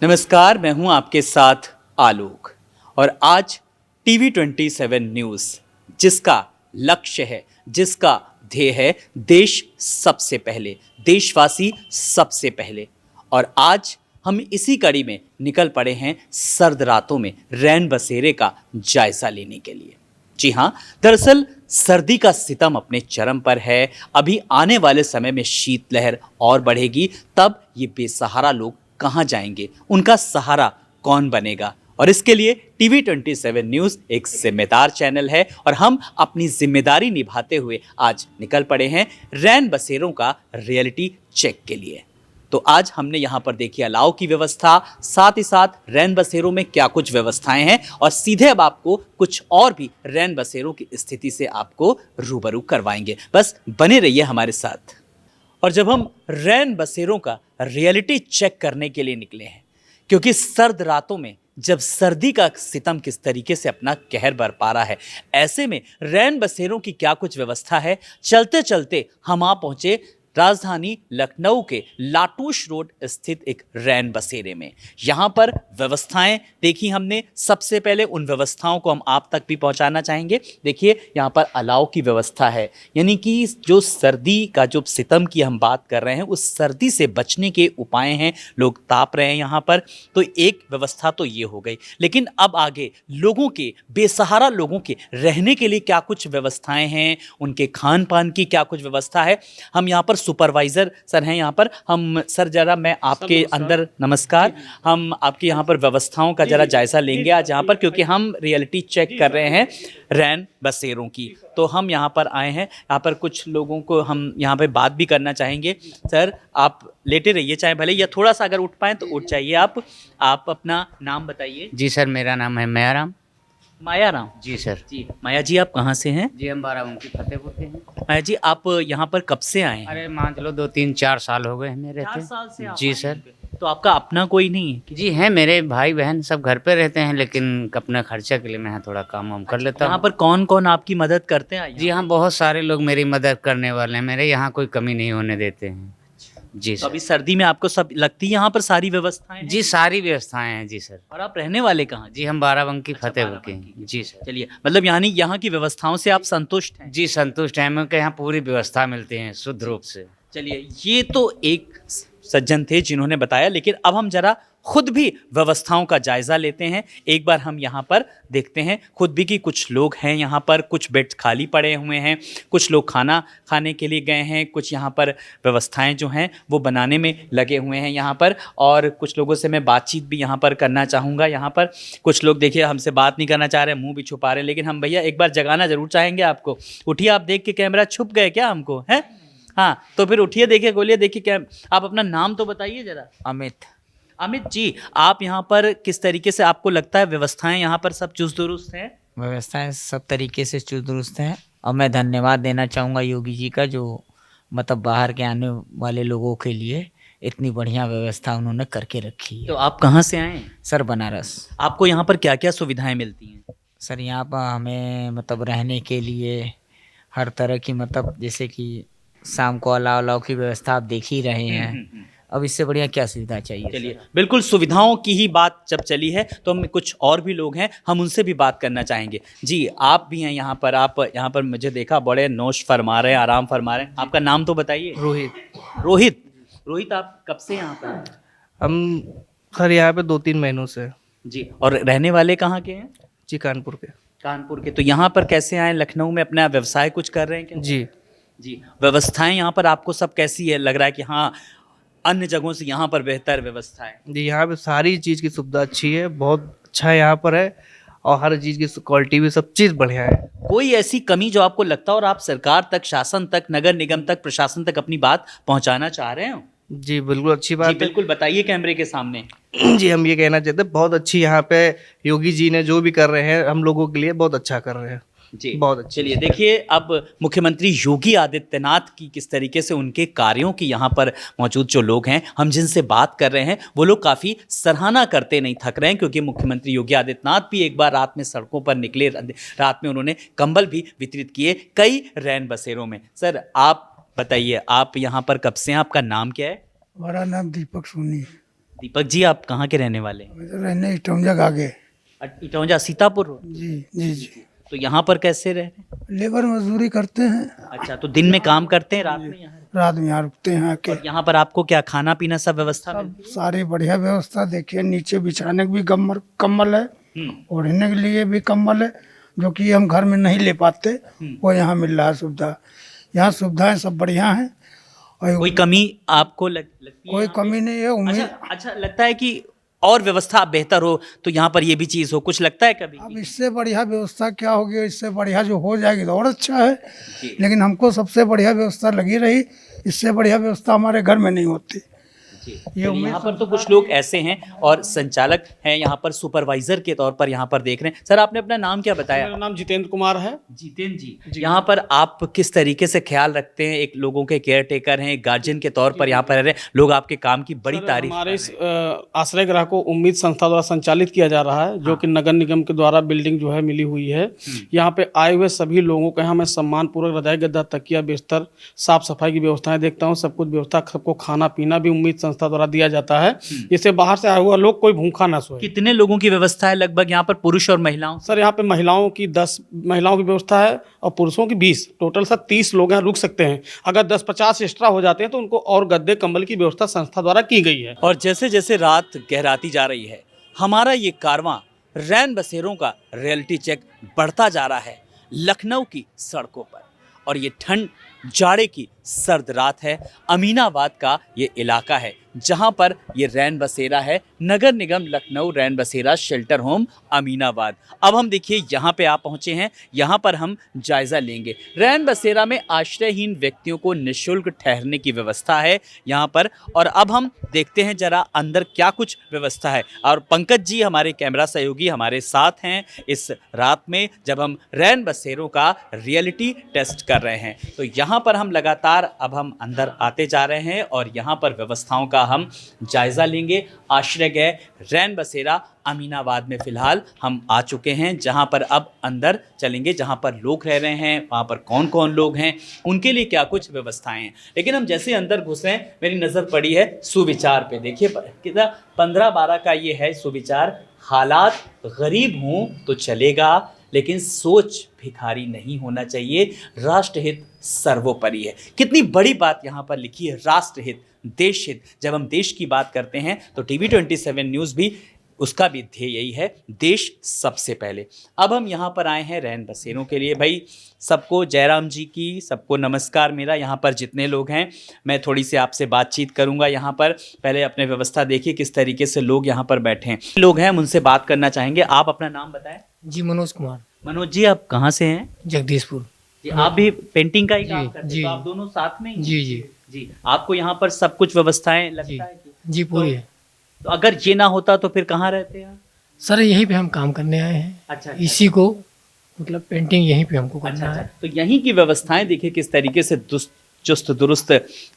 नमस्कार, मैं हूं आपके साथ आलोक और आज TV27 न्यूज़ जिसका लक्ष्य है, जिसका ध्येय है देश सबसे पहले, देशवासी सबसे पहले। और आज हम इसी कड़ी में निकल पड़े हैं सर्द रातों में रैन बसेरे का जायजा लेने के लिए। जी हाँ, दरअसल सर्दी का सितम अपने चरम पर है। अभी आने वाले समय में शीतलहर और बढ़ेगी, तब ये बेसहारा लोग कहाँ जाएंगे, उनका सहारा कौन बनेगा। और इसके लिए TV27 न्यूज़ एक जिम्मेदार चैनल है और हम अपनी जिम्मेदारी निभाते हुए आज निकल पड़े हैं रैन बसेरों का रियलिटी चेक के लिए। तो आज हमने यहाँ पर देखी अलाव की व्यवस्था, साथ ही साथ रैन बसेरों में क्या कुछ व्यवस्थाएं हैं और सीधे अब आपको कुछ और भी रैन बसेरों की स्थिति से आपको रूबरू करवाएंगे। बस बने रहिए हमारे साथ। और जब हम रैन बसेरों का रियलिटी चेक करने के लिए निकले हैं, क्योंकि सर्द रातों में जब सर्दी का सितम किस तरीके से अपना कहर बरपा रहा है, ऐसे में रैन बसेरों की क्या कुछ व्यवस्था है, चलते चलते हम आ पहुंचे राजधानी लखनऊ के लाटूश रोड स्थित एक रैन बसेरे में। यहाँ पर व्यवस्थाएं देखी हमने। सबसे पहले उन व्यवस्थाओं को हम आप तक भी पहुँचाना चाहेंगे। देखिए, यहाँ पर अलाव की व्यवस्था है, यानी कि जो सर्दी का जो सितम की हम बात कर रहे हैं, उस सर्दी से बचने के उपाय हैं। लोग ताप रहे हैं यहाँ पर, तो एक व्यवस्था तो ये हो गई। लेकिन अब आगे लोगों के, बेसहारा लोगों के रहने के लिए क्या कुछ व्यवस्थाएं हैं, उनके खान पान की क्या कुछ व्यवस्था है। हम यहाँ पर सुपरवाइजर सर हैं यहाँ पर। हम सर जरा मैं आपके अंदर नमस्कार, हम आपकी यहाँ पर व्यवस्थाओं का जरा जायजा लेंगे आज यहाँ पर, क्योंकि हम रियलिटी चेक कर रहे हैं रैन बसेरों की। तो हम यहाँ पर आए हैं, यहाँ पर कुछ लोगों को हम यहाँ पे बात भी करना चाहेंगे। सर, आप लेटे रहिए चाहे भले, या थोड़ा सा अगर उठ पाएँ तो उठ जाइए। आप अपना नाम बताइए। जी सर, मेरा नाम है मायाराम। मायाराम जी सर। जी। माया जी, आप कहाँ से हैं? जी, हम बाराबंकी फतेहपुर के हैं। माया जी, आप यहाँ पर कब से आए हैं? अरे मान चलो 2-3-4 साल हो गए हमें 4 रहते। साल से आप जी आए सर। हैं पे। तो आपका अपना कोई नहीं है? जी हैं, मेरे भाई बहन सब घर पे रहते हैं, लेकिन अपने खर्चा के लिए मैं यहाँ थोड़ा काम वाम कर लेता यहाँ हूँ। पर कौन कौन आपकी मदद करते हैं? जी हाँ, बहुत सारे लोग मेरी मदद करने वाले हैं, मेरे यहाँ कोई कमी नहीं होने देते हैं। जी तो सर। अभी सर्दी में आपको सब लगती है यहाँ पर सारी व्यवस्थाएं हैं? जी, सारी व्यवस्थाएं हैं। जी सर। और आप रहने वाले कहाँ? जी, हम बाराबंकी अच्छा, फतेहपुर के बाराबंकी हैं। जी सर। चलिए, मतलब यानी यहाँ की व्यवस्थाओं से आप संतुष्ट हैं? जी, संतुष्ट हैं, क्योंकि यहाँ पूरी व्यवस्था मिलती है शुद्ध रूप से। चलिए, ये तो एक सज्जन थे जिन्होंने बताया, लेकिन अब हम जरा खुद भी व्यवस्थाओं का जायजा लेते हैं। एक बार हम यहाँ पर देखते हैं खुद भी कि कुछ लोग हैं यहाँ पर, कुछ बेड खाली पड़े हुए हैं, कुछ लोग खाना खाने के लिए गए हैं, कुछ यहाँ पर व्यवस्थाएं जो हैं वो बनाने में लगे हुए हैं यहाँ पर। और कुछ लोगों से मैं बातचीत भी यहाँ पर करना चाहूँगा। यहाँ पर कुछ लोग देखिए हमसे बात नहीं करना चाह रहे, मुँह भी छुपा रहे हैं, लेकिन हम भैया एक बार जगाना ज़रूर चाहेंगे आपको। उठिए, आप देख के कैमरा छुप गए क्या हमको, हैं? हाँ, तो फिर उठिए, देखिए, बोलिए, देखिए क्या। आप अपना नाम तो बताइए जरा। अमित। अमित जी, आप यहाँ पर किस तरीके से आपको लगता है व्यवस्थाएं यहाँ पर सब चुस्त दुरुस्त हैं? व्यवस्थाएं सब तरीके से चुस्त दुरुस्त हैं और मैं धन्यवाद देना चाहूँगा योगी जी का, जो मतलब बाहर के आने वाले लोगों के लिए इतनी बढ़िया व्यवस्था उन्होंने करके रखी तो है। आप कहाँ से आए हैं? सर, बनारस। आपको यहाँ पर क्या क्या सुविधाएं मिलती हैं? सर, यहाँ पर हमें मतलब रहने के लिए हर तरह की, मतलब जैसे कि शाम को अलाव अलाव की व्यवस्था आप देख ही रहे हैं। अब इससे बढ़िया क्या सुविधा चाहिए? चलिए, बिल्कुल सुविधाओं की ही बात जब चली है तो हम कुछ और भी लोग हैं, हम उनसे भी बात करना चाहेंगे। जी, आप भी हैं यहाँ पर। आप यहाँ पर मुझे देखा बड़े नौश फरमा रहे हैं, आराम फरमा रहे हैं। आपका नाम तो बताइए। रोहित। रोहित। रोहित, आप कब से यहाँ पर हैं? हम सर यहाँ पे 2-3 महीनों से। जी, और रहने वाले कहाँ के हैं? जी, कानपुर के। कानपुर के। तो यहाँ पर कैसे आए? लखनऊ में अपना व्यवसाय कुछ कर रहे हैं क्या? जी। जी, व्यवस्थाएं यहाँ पर आपको सब कैसी है? लग रहा है कि हाँ, अन्य जगहों से यहाँ पर बेहतर व्यवस्था है। जी, यहाँ पे सारी चीज़ की सुविधा अच्छी है, बहुत अच्छा यहाँ पर है और हर चीज़ की क्वालिटी भी सब चीज़ बढ़िया है। कोई ऐसी कमी जो आपको लगता है और आप सरकार तक, शासन तक, नगर निगम तक, प्रशासन तक अपनी बात पहुँचाना चाह रहे हो? जी, बिल्कुल अच्छी जी, बात है। बिल्कुल बताइए कैमरे के सामने। जी, हम ये कहना चाहते हैं बहुत अच्छी यहाँ पे योगी जी ने जो भी कर रहे हैं हम लोगों के लिए बहुत अच्छा कर रहे हैं। जी, बहुत अच्छी। चलिए, देखिए अब मुख्यमंत्री योगी आदित्यनाथ की किस तरीके से उनके कार्यों की यहाँ पर मौजूद जो लोग हैं, हम जिनसे बात कर रहे हैं, वो लोग काफ़ी सराहना करते नहीं थक रहे हैं, क्योंकि मुख्यमंत्री योगी आदित्यनाथ भी एक बार रात में सड़कों पर निकले। रात में उन्होंने कंबल भी वितरित किए कई रैन बसेरों में। सर, आप बताइए, आप यहाँ पर कब से हैं? आपका नाम क्या है? हमारा नाम दीपक सोनी है। दीपक जी, आप कहाँ के रहने वाले हैं? हमें तो रहने इटौंजा आगे। इटौंजा सीतापुर रोड। जी जी जी। तो यहाँ पर कैसे रह रहे हैं? लेबर मजदूरी करते हैं, अच्छा, तो दिन में काम करते हैं, रात में यहाँ? रात में यहाँ रुकते हैं आके। और यहाँ पर आपको क्या खाना पीना सब व्यवस्था सब मिलती सारी बढ़िया व्यवस्था, देखिए नीचे बिछाने की भी कम्बल है, है? ओढ़ने के लिए भी कम्बल है, जो कि हम घर में नहीं ले पाते, वो यहाँ मिल रहा है सुविधा। यहाँ सुविधाएं सब बढ़िया हैं और कोई कमी आपको लगती है? कोई कमी नहीं है। उम्मीद अच्छा लगता है कि और व्यवस्था बेहतर हो तो यहाँ पर ये भी चीज़ हो, कुछ लगता है कभी? अब इससे बढ़िया व्यवस्था क्या होगी, इससे बढ़िया जो हो जाएगी तो और अच्छा है, लेकिन हमको सबसे बढ़िया व्यवस्था लगी रही, इससे बढ़िया व्यवस्था हमारे घर में नहीं होती। ये यहाँ पर तो कुछ लोग ऐसे हैं और संचालक हैं यहाँ पर, सुपरवाइजर के तौर पर यहाँ पर देख रहे हैं। सर, आपने अपना नाम क्या बताया? मेरा नाम जितेंद्र कुमार है। जितेंद्र जी, यहाँ पर आप किस तरीके से ख्याल रखते हैं? एक लोगों के केयर टेकर हैं, गार्जियन के तौर पर यहाँ पर रह रहे हैं, लोग आपके काम की बड़ी तारीफ हमारे इस आश्रय गृह को उम्मीद संस्था द्वारा संचालित किया जा रहा है, जो कि नगर निगम के द्वारा बिल्डिंग जो है मिली हुई है। यहाँ पे आए हुए सभी लोगों के यहाँ मैं सम्मान पूर्वक रजाई गद्दा तकिया बिस्तर साफ सफाई की व्यवस्थाएं देखता हूँ, सब कुछ व्यवस्था, सबको खाना पीना भी उम्मीद संस्था द्वारा दिया जाता है, जिससे बाहर से आया हुआ लोग कोई भूखा ना सोए। कितने लोगों की व्यवस्था है लगभग यहाँ पर, पुरुष और महिलाओं? सर यहाँ पे महिलाओं की 10 महिलाओं की व्यवस्था है और पुरुषों की 20, टोटल सर 30 लोग यहाँ रुक सकते हैं। अगर 10-50 एक्स्ट्रा हो जाते हैं तो उनको और गद्दे कंबल की व्यवस्था संस्था द्वारा की गई है। और जैसे जैसे रात गहराती जा रही है, हमारा ये कारवां रैन बसेरों का रियलिटी चेक बढ़ता जा रहा है लखनऊ की सड़कों पर। और ये ठंड जाड़े की सर्द रात है, अमीनाबाद का ये इलाका है जहां पर ये रैन बसेरा है, नगर निगम लखनऊ रैन बसेरा शेल्टर होम अमीनाबाद। अब हम देखिए यहाँ पे आप पहुँचे हैं, यहाँ पर हम जायज़ा लेंगे। रैन बसेरा में आश्रयहीन व्यक्तियों को निःशुल्क ठहरने की व्यवस्था है यहाँ पर, और अब हम देखते हैं जरा अंदर क्या कुछ व्यवस्था है। और पंकज जी हमारे कैमरा सहयोगी हमारे साथ हैं इस रात में, जब हम रैन बसेरों का रियलिटी टेस्ट कर रहे हैं। तो यहाँ पर हम लगातार अब हम अंदर आते जा रहे हैं और यहाँ पर व्यवस्थाओं का हम जायज़ा लेंगे। आश्रय गृह रैन बसेरा अमीनाबाद में फ़िलहाल हम आ चुके हैं, जहाँ पर अब अंदर चलेंगे, जहाँ पर लोग रह रहे हैं, वहाँ पर कौन कौन लोग हैं, उनके लिए क्या कुछ व्यवस्थाएं हैं। लेकिन हम जैसे अंदर घुस रहे हैं, मेरी नज़र पड़ी है सुविचार पे। देखिए कितना 15-12 का ये है सुविचार। हालात गरीब हों तो चलेगा, लेकिन सोच भिखारी नहीं होना चाहिए, राष्ट्रहित सर्वोपरि है। कितनी बड़ी बात यहाँ पर लिखी है, राष्ट्रहित, देश हित। जब हम देश की बात करते हैं तो TV27 न्यूज़ भी, उसका भी ध्येय यही है, देश सबसे पहले। अब हम यहाँ पर आए हैं रैन बसेरों के लिए। भाई सबको जयराम जी की सबको नमस्कार मेरा। यहाँ पर जितने लोग हैं मैं थोड़ी सी आपसे बातचीत करूँगा। यहाँ पर पहले अपने व्यवस्था देखिए किस तरीके से लोग यहाँ पर बैठे हैं। लोग हैं, हम उनसे बात करना चाहेंगे। आप अपना नाम बताएं। जी मनोज कुमार, मनोज जी, आप कहाँ से हैं? जगदीशपुर। जी, आप भी पेंटिंग का ही काम करते हैं? जी। तो आप दोनों साथ में ही? जी जी जी, आपको यहाँ पर सब कुछ व्यवस्थाएं लगता है कि? जी पूरी है। तो अगर ये ना होता तो फिर कहाँ रहते हैं? सर यहीं पे हम काम करने आए हैं। अच्छा, इसी को मतलब पेंटिंग यहीं पे हमको करना अच्छा। है। तो यहीं की व्यवस्थाएं देखिए किस तरीके से चुस्त दुरुस्त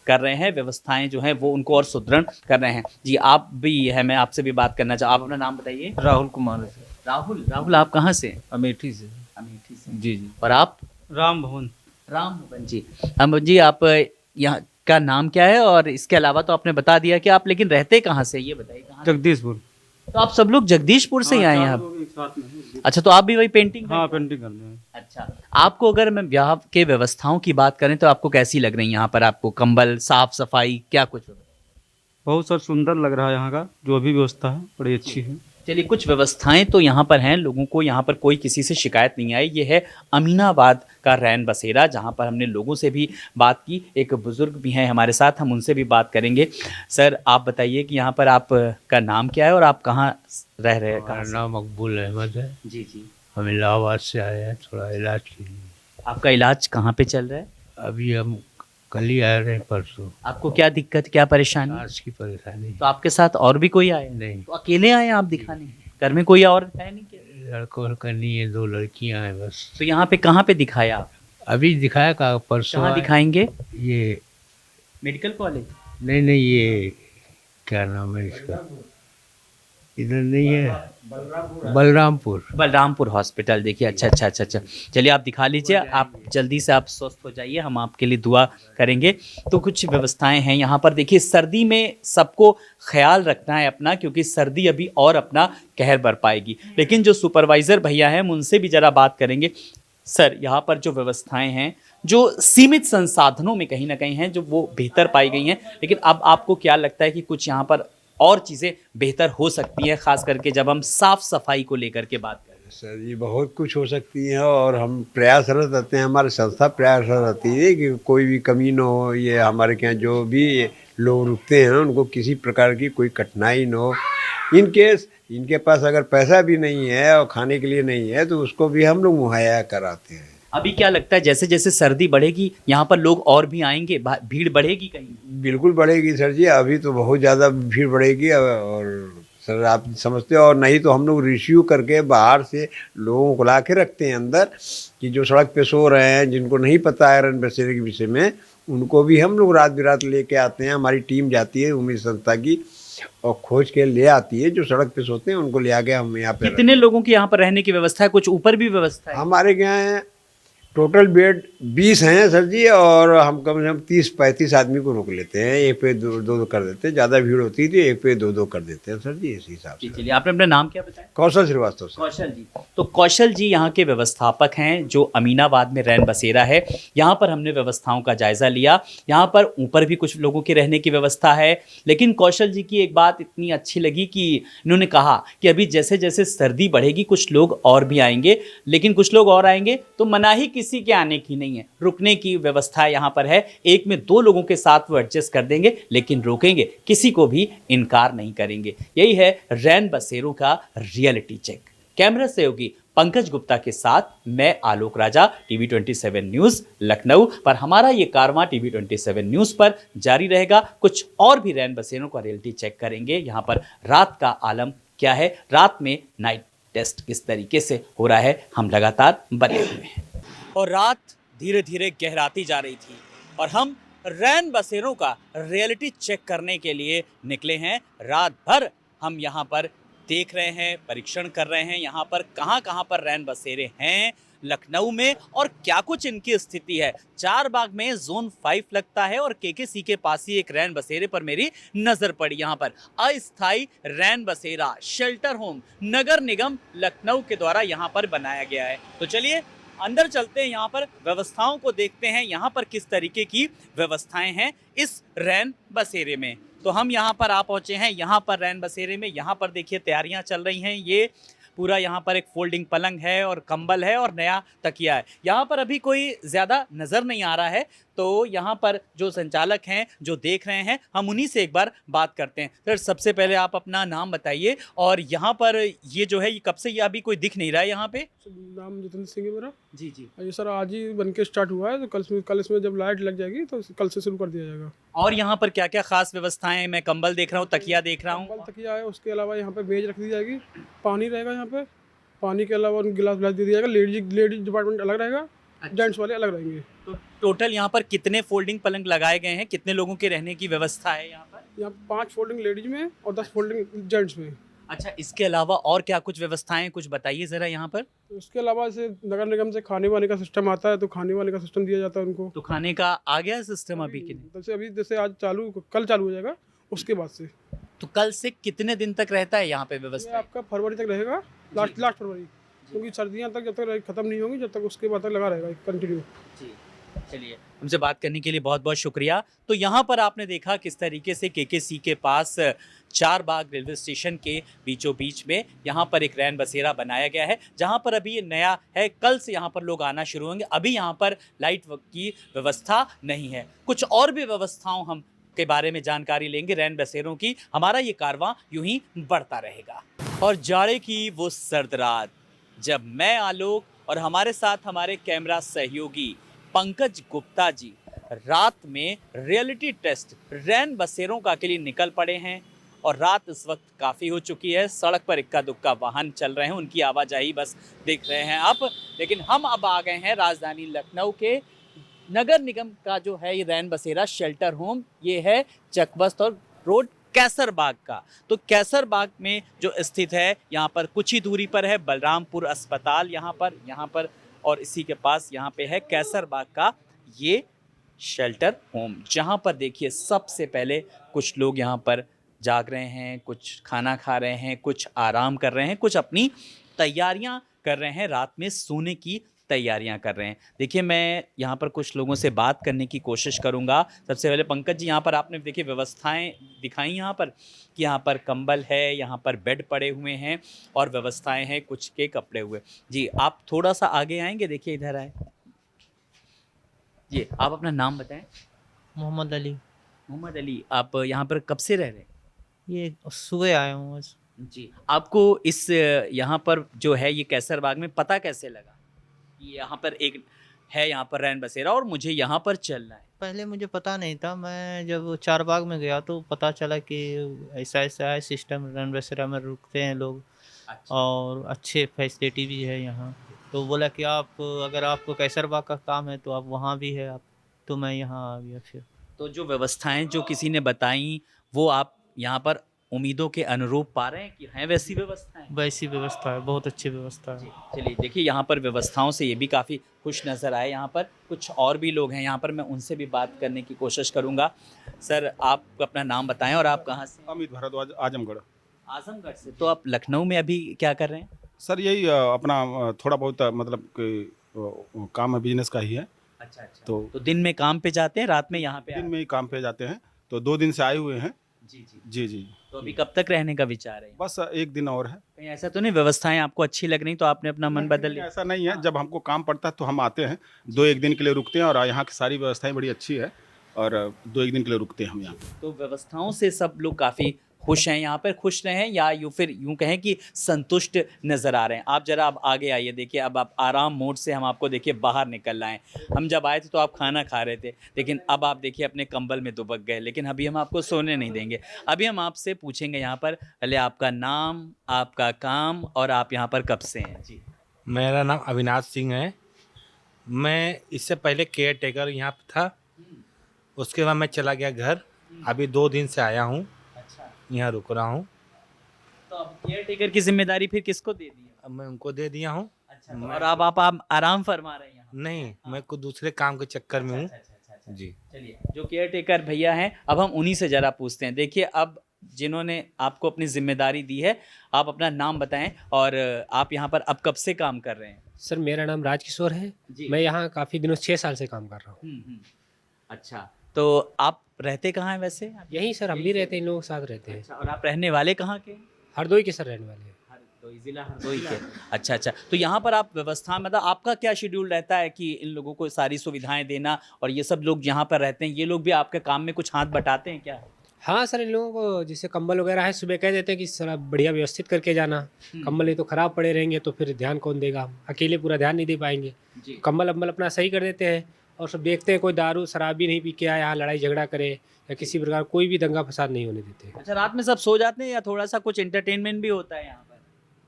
कर रहे हैं, व्यवस्थाएं जो हैं वो उनको और सुदृढ़ कर रहे हैं। जी, आप भी है, मैं आपसे भी बात करना चाहूँ। आप अपना नाम बताइए। राहुल कुमार है। राहुल आप कहाँ से? अमेठी से। अमेठी से। जी जी। और आप? राम भवन। राम भवन जी। हम जी, आप यहाँ का नाम क्या है? और इसके अलावा तो आपने बता दिया कि आप, लेकिन रहते कहाँ से ये बताइए। कहाँ? जगदीशपुर। तो आप सब लोग जगदीशपुर से ही आए हैं आप? एक साथ में हैं। अच्छा, तो आप भी वही पेंटिंग? हाँ, पेंटिंग करने हैं। अच्छा, आपको अगर मैं ब्याह के व्यवस्थाओं की बात करें तो आपको कैसी लग रही है यहाँ पर? आपको कंबल, साफ सफाई, क्या कुछ? बहुत सर सुंदर लग रहा है यहाँ का, जो भी व्यवस्था है बड़ी अच्छी है। चलिए, कुछ व्यवस्थाएं तो यहाँ पर हैं, लोगों को यहाँ पर कोई किसी से शिकायत नहीं आई। ये है अमीनाबाद का रैन बसेरा, जहाँ पर हमने लोगों से भी बात की। एक बुजुर्ग भी हैं हमारे साथ, हम उनसे भी बात करेंगे। सर, आप बताइए कि यहाँ पर आपका नाम क्या है और आप कहाँ रह रहे हैं? हमारा नाम मकबूल अहमद है। जी जी। हम इलाहाबाद से आए हैं थोड़ा इलाज के लिए। आपका इलाज कहाँ पे चल रहा है? अभी हम कल ही आए रहे परसों। आपको क्या दिक्कत, क्या परेशानी? सांस की परेशानी। तो आपके साथ और भी कोई आए? नहीं, तो अकेले आए आप दिखाने? घर में कोई और है नहीं क्या? लड़का नहीं है, 2 लड़कियां हैं बस। तो यहाँ पे कहाँ पे दिखाया आप? अभी दिखाया का परसों कहाँ आए। दिखाएंगे? ये मेडिकल कॉलेज? नहीं, ये क्या नाम है इसका, इधर नहीं है, बलरामपुर। बलरामपुर हॉस्पिटल। देखिए, अच्छा। चलिए आप दिखा लीजिए, आप जल्दी से आप स्वस्थ हो जाइए, हम आपके लिए दुआ करेंगे। तो कुछ व्यवस्थाएं हैं यहाँ पर। देखिए, सर्दी में सबको ख्याल रखना है अपना, क्योंकि सर्दी अभी और अपना कहर बरपाएगी। लेकिन जो सुपरवाइज़र भैया हैं, हम उनसे भी ज़रा बात करेंगे। सर, यहाँ पर जो व्यवस्थाएं हैं, जो सीमित संसाधनों में कहीं ना कहीं हैं, जो वो बेहतर पाई गई हैं, लेकिन अब आपको क्या लगता है कि कुछ यहाँ पर और चीज़ें बेहतर हो सकती हैं, खास करके जब हम साफ सफाई को लेकर के बात करें? सर जी, बहुत कुछ हो सकती है और हम प्रयासरत रहते हैं, हमारी संस्था प्रयासरत रहती है कि कोई भी कमी न हो। ये हमारे के यहाँ जो भी लोग रुकते हैं उनको किसी प्रकार की कोई कठिनाई न हो। इन केस इनके पास अगर पैसा भी नहीं है और खाने के लिए नहीं है तो उसको भी हम लोग मुहैया कराते हैं। अभी क्या लगता है, जैसे जैसे सर्दी बढ़ेगी यहाँ पर लोग और भी आएंगे, भीड़ बढ़ेगी कहीं? बिल्कुल बढ़ेगी सर जी, अभी तो बहुत ज़्यादा भीड़ बढ़ेगी। और सर आप समझते हो, और नहीं तो हम लोग रिसीव करके बाहर से लोगों को ला के रखते हैं अंदर, कि जो सड़क पे सो रहे हैं, जिनको नहीं पता है रैन बसेरे के विषय में, उनको भी हम लोग रात बिरात लेके आते हैं। हमारी टीम जाती है उम्मीद संस्था की और खोज के ले आती है, जो सड़क पे सोते हैं उनको ले आके हम यहाँ पे। कितने लोगों की यहाँ पर रहने की व्यवस्था है? कुछ ऊपर भी व्यवस्था है? हमारे यहाँ टोटल बेड 20 हैं सर जी, और हम कम से कम 30-35 आदमी को रोक लेते हैं। एक पे दो कर देते हैं, ज़्यादा भीड़ होती थी एक पे दो कर देते हैं सर जी, इसी हिसाब से। चलिए, आपने अपना नाम क्या बताया? कौशल श्रीवास्तव सर। कौशल जी। तो कौशल जी यहाँ के व्यवस्थापक हैं, जो अमीनाबाद में रैन बसेरा है। यहाँ पर हमने व्यवस्थाओं का जायज़ा लिया। यहाँ पर ऊपर भी कुछ लोगों के रहने की व्यवस्था है, लेकिन कौशल जी की एक बात इतनी अच्छी लगी कि इन्होंने कहा कि अभी जैसे जैसे सर्दी बढ़ेगी कुछ लोग और भी आएंगे, लेकिन कुछ लोग और आएंगे तो मनाही किसी के आने की नहीं है। रुकने की व्यवस्था यहाँ पर है, एक में 2 लोगों के साथ वो एडजस्ट कर देंगे, लेकिन रोकेंगे किसी को भी इनकार नहीं करेंगे। यही है रैन बसेरों का रियलिटी चेक। कैमरा सहयोगी पंकज गुप्ता के साथ मैं आलोक राजा, टीवी 27 न्यूज़ लखनऊ। पर हमारा ये कारवां टीवी 27 न्यूज़ पर जारी रहेगा। कुछ और भी रैन बसेरों का रियलिटी चेक करेंगे। यहाँ पर रात का आलम क्या है, रात में नाइट टेस्ट किस तरीके से हो रहा है, हम लगातार बने हुए हैं। और रात धीरे धीरे गहराती जा रही थी और हम रैन बसेरों का रियलिटी चेक करने के लिए निकले हैं। रात भर हम यहाँ पर देख रहे हैं, परीक्षण कर रहे हैं, यहाँ पर कहाँ पर रैन बसेरे हैं लखनऊ में और क्या कुछ इनकी स्थिति है। 4 बाग में जोन 5 लगता है और केकेसी के पास ही एक रैन बसेरे पर मेरी नज़र पड़ी। यहाँ पर अस्थायी रैन बसेरा शेल्टर होम नगर निगम लखनऊ के द्वारा यहाँ पर बनाया गया है। तो चलिए अंदर चलते हैं, यहाँ पर व्यवस्थाओं को देखते हैं, यहाँ पर किस तरीके की व्यवस्थाएं हैं इस रैन बसेरे में। तो हम यहाँ पर आ पहुँचे हैं, यहाँ पर रैन बसेरे में। यहाँ पर देखिए तैयारियाँ चल रही हैं। ये पूरा यहाँ पर एक फोल्डिंग पलंग है और कंबल है और नया तकिया है। यहाँ पर अभी कोई ज़्यादा नज़र नहीं आ रहा है, तो यहाँ पर जो संचालक हैं, जो देख रहे हैं, हम उन्हीं से एक बार बात करते हैं। सर, सबसे पहले आप अपना नाम बताइए और यहाँ पर ये जो है, ये कब से ये अभी कोई दिख नहीं रहा है यहाँ पे? नाम जितेंद्र सिंह है मेरा। जी जी। ये सर आज ही बन के स्टार्ट हुआ है, तो कल इसमें जब लाइट लग जाएगी तो कल से शुरू कर दिया जाएगा। और यहाँ पर क्या क्या खास व्यवस्थाएं? मैं कंबल देख रहा हूँ, तकिया देख रहा हूँ। कंबल तकिया है, उसके अलावा यहाँ पे मेज रख दी जाएगी, पानी रहेगा यहाँ पे, पानी के अलावा गिलास दे दिया जाएगा। लेडीज डिपार्टमेंट अलग रहेगा, जेंट्स वाले अलग रहेंगे। तो टोटल यहाँ पर कितने फोल्डिंग पलंग लगाए गए हैं, कितने लोगों के रहने की व्यवस्था है यहाँ पर? यहाँ 5 फोल्डिंग लेडीज में और 10 फोल्डिंग जेंट्स में। अच्छा, इसके अलावा और क्या कुछ व्यवस्थाएं, कुछ बताइए ज़रा यहाँ पर। उसके अलावा से नगर निगम से खाने वाने का सिस्टम आता है, तो खाने वाने का सिस्टम दिया जाता है उनको। तो खाने का आ गया सिस्टम अभी के लिए? जैसे आज कल चालू हो जाएगा, उसके बाद से। तो कल से कितने दिन तक रहता है यहाँ पे ये व्यवस्था? आपका फरवरी तक रहेगा, लास्ट फरवरी, क्योंकि सर्दियाँ तक जब तक खत्म नहीं होंगी, जब तक उसके बाद तक लगा रहेगा कंटिन्यू। जी, चलिए, हमसे बात करने के लिए बहुत बहुत शुक्रिया। तो यहाँ पर आपने देखा किस तरीके से केकेसी के पास 4 बाग रेलवे स्टेशन के बीचों बीच में यहाँ पर एक रैन बसेरा बनाया गया है, जहाँ पर अभी ये नया है। कल से यहाँ पर लोग आना शुरू होंगे। अभी यहाँ पर लाइट की व्यवस्था नहीं है। कुछ और भी व्यवस्थाओं हम के बारे में जानकारी लेंगे रैन बसेरों की। हमारा ये कारवां यूं ही बढ़ता रहेगा। और जाड़े की वो सर्द रात, जब मैं आलोक और हमारे साथ हमारे कैमरा सहयोगी पंकज गुप्ता जी रात में रियलिटी टेस्ट रैन बसेरों का के लिए निकल पड़े हैं। और रात इस वक्त काफ़ी हो चुकी है, सड़क पर इक्का दुक्का वाहन चल रहे हैं, उनकी आवाजाही बस देख रहे हैं आप। लेकिन हम अब आ गए हैं राजधानी लखनऊ के नगर निगम का जो है ये रैन बसेरा शेल्टर होम। ये है चकबस्त और रोड कैसर बाग का। तो कैसर बाग में जो स्थित है, यहाँ पर कुछ ही दूरी पर है बलरामपुर अस्पताल, यहाँ पर और इसी के पास यहाँ पे है कैसर बाग का ये शेल्टर होम, जहाँ पर देखिए सबसे पहले कुछ लोग यहाँ पर जाग रहे हैं, कुछ खाना खा रहे हैं, कुछ आराम कर रहे हैं, कुछ अपनी तैयारियां कर रहे हैं, रात में सोने की तैयारियां कर रहे हैं। देखिए मैं यहाँ पर कुछ लोगों से बात करने की कोशिश करूँगा। सबसे पहले पंकज जी, यहाँ पर आपने देखिए व्यवस्थाएं दिखाई यहाँ पर कि यहाँ पर कंबल है, यहाँ पर बेड पड़े हुए हैं और व्यवस्थाएं हैं कुछ के कपड़े हुए। जी आप थोड़ा सा आगे आएंगे, देखिए इधर आए जी, आप अपना नाम बताएं। मोहम्मद अली। मोहम्मद अली, आप यहाँ पर कब से रह रहे हैं? ये सुबह आया हूँ आज। जी, आपको इस यहाँ पर जो है ये कैसर बाग में पता कैसे लगा कि यहाँ पर एक है यहाँ पर रैन बसेरा और मुझे यहाँ पर चलना है? पहले मुझे पता नहीं था, मैं जब चार बाग में गया तो पता चला कि ऐसा ऐसा है सिस्टम, रैन बसेरा में रुकते हैं लोग। अच्छा। और अच्छे फैसिलिटी भी है यहाँ। तो बोला कि आप अगर आपको कैसर बाग का काम है तो आप वहाँ भी है आप, तो मैं यहाँ आ गया फिर। तो जो व्यवस्थाएं जो किसी ने बताई वो आप यहाँ पर उम्मीदों के अनुरूप पा रहे हैं कि हैं वैसी व्यवस्थाएं? वैसी व्यवस्था है, बहुत अच्छी व्यवस्था है। चलिए देखिए यहाँ पर व्यवस्थाओं से ये भी काफ़ी खुश नज़र आए। यहाँ पर कुछ और भी लोग हैं, यहाँ पर मैं उनसे भी बात करने की कोशिश करूँगा। सर आप अपना नाम बताएं और आप कहाँ से? अमित भारद्वाज, आजमगढ़। आजमगढ़ से। तो आप लखनऊ में अभी क्या कर रहे हैं? सर यही अपना थोड़ा बहुत मतलब कि काम है, बिजनेस का ही है। अच्छा अच्छा। तो दिन में काम पे जाते हैं, रात में यहाँ पे? दिन में ही काम पे जाते हैं। तो 2 दिन से आए हुए हैं। जी जी जी जी। तो अभी कब तक रहने का विचार है? बस 1 दिन और है। कहीं ऐसा तो नहीं व्यवस्थाएं आपको अच्छी लग रही तो आपने अपना मन बदल लिया? ऐसा नहीं है, जब हमको काम पड़ता है तो हम आते हैं, 2-1 दिन के लिए रुकते हैं और यहाँ की सारी व्यवस्थाएं बड़ी अच्छी है और 2-1 दिन के लिए रुकते हैं हम यहाँ। तो व्यवस्थाओं से सब लोग काफ़ी खुश हैं यहाँ पर? खुश रहें या फिर यूँ कहें कि संतुष्ट नज़र आ रहे हैं? आप जरा आप आगे आइए, देखिए अब आप आराम मोड से हम आपको देखिए बाहर निकल आए। हम जब आए थे तो आप खाना खा रहे थे, लेकिन अब आप देखिए अपने कंबल में दुबक गए। लेकिन अभी हम आपको सोने नहीं देंगे। अभी हम आपसे पूछेंगे यहाँ पर पहले आपका नाम, आपका काम और आप यहाँ पर कब से हैं? जी मेरा नाम अविनाश सिंह है। मैं इससे पहले केयर टेकर यहाँ पे था, उसके बाद मैं चला गया घर। अभी 2 दिन से आया हूँ, यहाँ रुक रहा हूँ। तो अब केयर टेकर की जिम्मेदारी फिर किसको दे दी है? अब मैं उनको दे दिया हूँ। अच्छा, तो और अब आप आराम फरमा रहे हैं यहाँ? नहीं, मैं कुछ दूसरे काम के चक्कर में हूँ। अच्छा। जी। चलिए जो केयर टेकर भैया हैं, अब हम उन्हीं से ज़रा पूछते हैं। देखिए अब जिन्होंने आपको अपनी जिम्मेदारी दी है, आप अपना नाम बताएं और आप यहाँ पर अब कब से काम कर रहे हैं? सर मेरा नाम राजकिशोर है। मैं यहाँ काफ़ी दिनों 6 साल से काम कर रहा हूँ। अच्छा, तो आप रहते कहाँ हैं वैसे? यहीं सर हम भी रहते हैं, इन लोगों के साथ रहते हैं। अच्छा, और आप रहने वाले कहाँ के? हरदोई के सर रहने वाले हैं। हरदोई, जिला हरदोई के। अच्छा अच्छा। तो यहाँ पर आप व्यवस्था मतलब आपका क्या शेड्यूल रहता है कि इन लोगों को सारी सुविधाएं देना, और ये सब लोग यहाँ पर रहते हैं, ये लोग भी आपके काम में कुछ हाथ बटाते हैं क्या? हाँ सर, इन लोगों को जैसे कंबल वगैरह है, सुबह कह देते हैं कि सर बढ़िया व्यवस्थित करके जाना। कंबल नहीं तो ख़राब पड़े रहेंगे तो फिर ध्यान कौन देगा, हम अकेले पूरा ध्यान नहीं दे पाएंगे। कंबल अम्बल अपना सही कर देते हैं और सब देखते हैं कोई दारू शराबी नहीं पी के आया, यहाँ लड़ाई झगड़ा करे या किसी प्रकार कोई भी दंगा फसाद नहीं होने देते। अच्छा, रात में सब सो जाते हैं या थोड़ा सा कुछ एंटरटेनमेंट भी होता है यहाँ पर?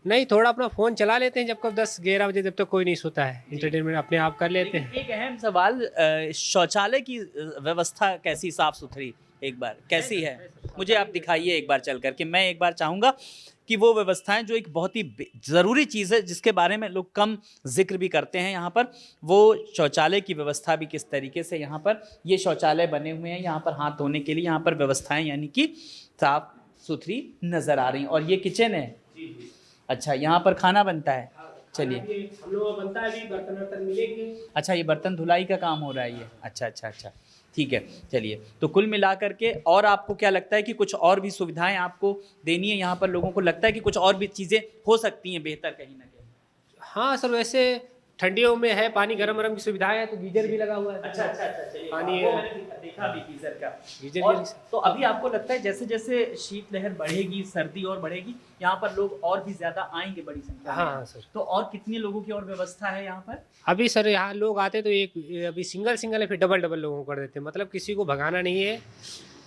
नहीं, थोड़ा अपना फ़ोन चला लेते हैं जब कब 10-11 बजे, जब तक कोई नहीं सोता है। इंटरटेनमेंट अपने आप कर लेते हैं। एक अहम सवाल, शौचालय की व्यवस्था कैसी, साफ सुथरी एक बार कैसी है? मुझे आप दिखाइए एक बार चल करके। मैं एक बार चाहूँगा कि वो व्यवस्थाएं जो एक बहुत ही ज़रूरी चीज़ है जिसके बारे में लोग कम जिक्र भी करते हैं यहाँ पर, वो शौचालय की व्यवस्था भी किस तरीके से यहाँ पर ये शौचालय बने हुए हैं। यहाँ पर हाथ धोने के लिए यहाँ पर व्यवस्थाएं यानी कि साफ सुथरी नज़र आ रही हैं। और ये किचन है। अच्छा, यहाँ पर खाना बनता है। चलिए, हम लोग बनता है, बर्तन वर्तन मिलेंगे। अच्छा, ये बर्तन धुलाई का काम हो रहा है ये? अच्छा अच्छा अच्छा, ठीक है। चलिए, तो कुल मिला करके और आपको क्या लगता है कि कुछ और भी सुविधाएं आपको देनी है यहाँ पर? लोगों को लगता है कि कुछ और भी चीज़ें हो सकती हैं बेहतर कहीं ना कहीं? हाँ सर, वैसे ठंडियों में है पानी गरम गरम की सुविधा है, तो गीजर भी लगा हुआ है। अच्छा अच्छा अच्छा, चलिए, पानी वो मैंने देखा भी गीजर का। गीजर और भी। तो अभी आपको लगता है जैसे जैसे शीतलहर बढ़ेगी, सर्दी और बढ़ेगी, यहाँ पर लोग और भी ज्यादा आएंगे बड़ी संख्या में? हाँ सर। तो और कितने लोगों की और व्यवस्था है यहाँ पर? अभी सर यहाँ लोग आते तो एक अभी सिंगल है, फिर डबल लोगों को कर देते हैं। मतलब किसी को भगाना नहीं है,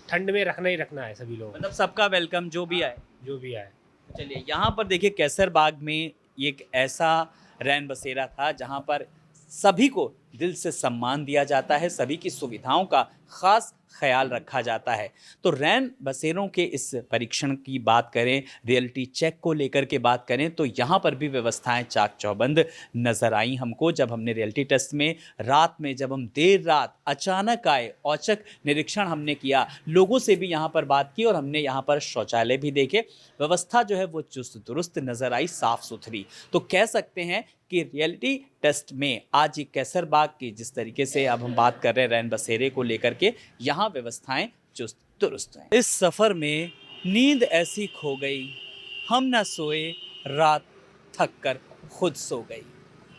ठंड में रखना ही रखना है सभी लोग। मतलब सबका वेलकम, जो भी आए। जो भी आए। चलिए, यहाँ पर देखिए कैसर बाग में एक ऐसा रैन बसेरा था जहाँ पर सभी को दिल से सम्मान दिया जाता है, सभी की सुविधाओं का खास ख्याल रखा जाता है। तो रैन बसेरों के इस परीक्षण की बात करें, रियलिटी चेक को लेकर के बात करें, तो यहाँ पर भी व्यवस्थाएं चाक चौबंद नजर आई हमको। जब हमने रियलिटी टेस्ट में रात में जब हम देर रात अचानक आए, औचक निरीक्षण हमने किया, लोगों से भी यहाँ पर बात की और हमने यहाँ पर शौचालय भी देखे, व्यवस्था जो है वो चुस्त दुरुस्त नजर आई, साफ सुथरी। तो कह सकते हैं कि रियलिटी टेस्ट में आज ये कैसरबाग की जिस तरीके से अब हम बात कर रहे हैं रैन बसेरे को लेकर के, यहाँ व्यवस्थाएं चुस्त दुरुस्त हैं। इस सफ़र में नींद ऐसी खो गई, हम न सोए, रात थक कर खुद सो गई।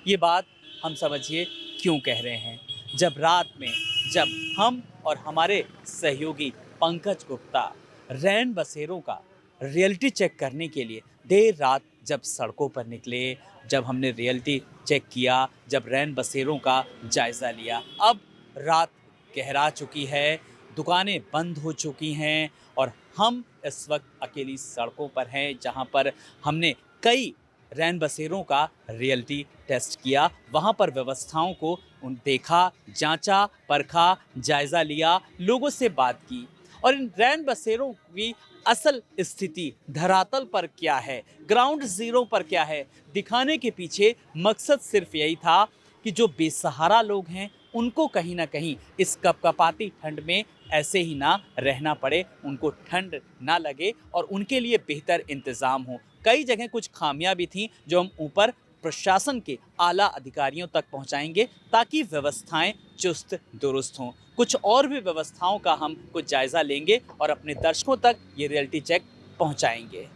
ये बात हम समझिए क्यों कह रहे हैं। जब रात में जब हम और हमारे सहयोगी पंकज गुप्ता रैन बसेरों का रियलिटी चेक करने के लिए देर रात जब सड़कों पर निकले, जब हमने रियलिटी चेक किया, जब रैन बसेरों का जायज़ा लिया, अब रात गहरा चुकी है, दुकानें बंद हो चुकी हैं और हम इस वक्त अकेली सड़कों पर हैं, जहां पर हमने कई रैन बसेरों का रियलिटी टेस्ट किया। वहां पर व्यवस्थाओं को देखा, जांचा, परखा, जायज़ा लिया, लोगों से बात की और इन रैन बसेरों की असल स्थिति धरातल पर क्या है, ग्राउंड ज़ीरो पर क्या है, दिखाने के पीछे मकसद सिर्फ यही था कि जो बेसहारा लोग हैं उनको कहीं ना कहीं इस कपकपाती ठंड में ऐसे ही ना रहना पड़े, उनको ठंड ना लगे और उनके लिए बेहतर इंतज़ाम हो। कई जगह कुछ खामियां भी थीं जो हम ऊपर प्रशासन के आला अधिकारियों तक पहुंचाएंगे ताकि व्यवस्थाएं चुस्त दुरुस्त हों। कुछ और भी व्यवस्थाओं का हम कुछ जायज़ा लेंगे और अपने दर्शकों तक ये रियलिटी चेक पहुंचाएंगे।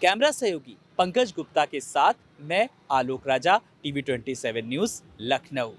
कैमरा सहयोगी पंकज गुप्ता के साथ मैं आलोक राजा, TV 27 न्यूज़, लखनऊ।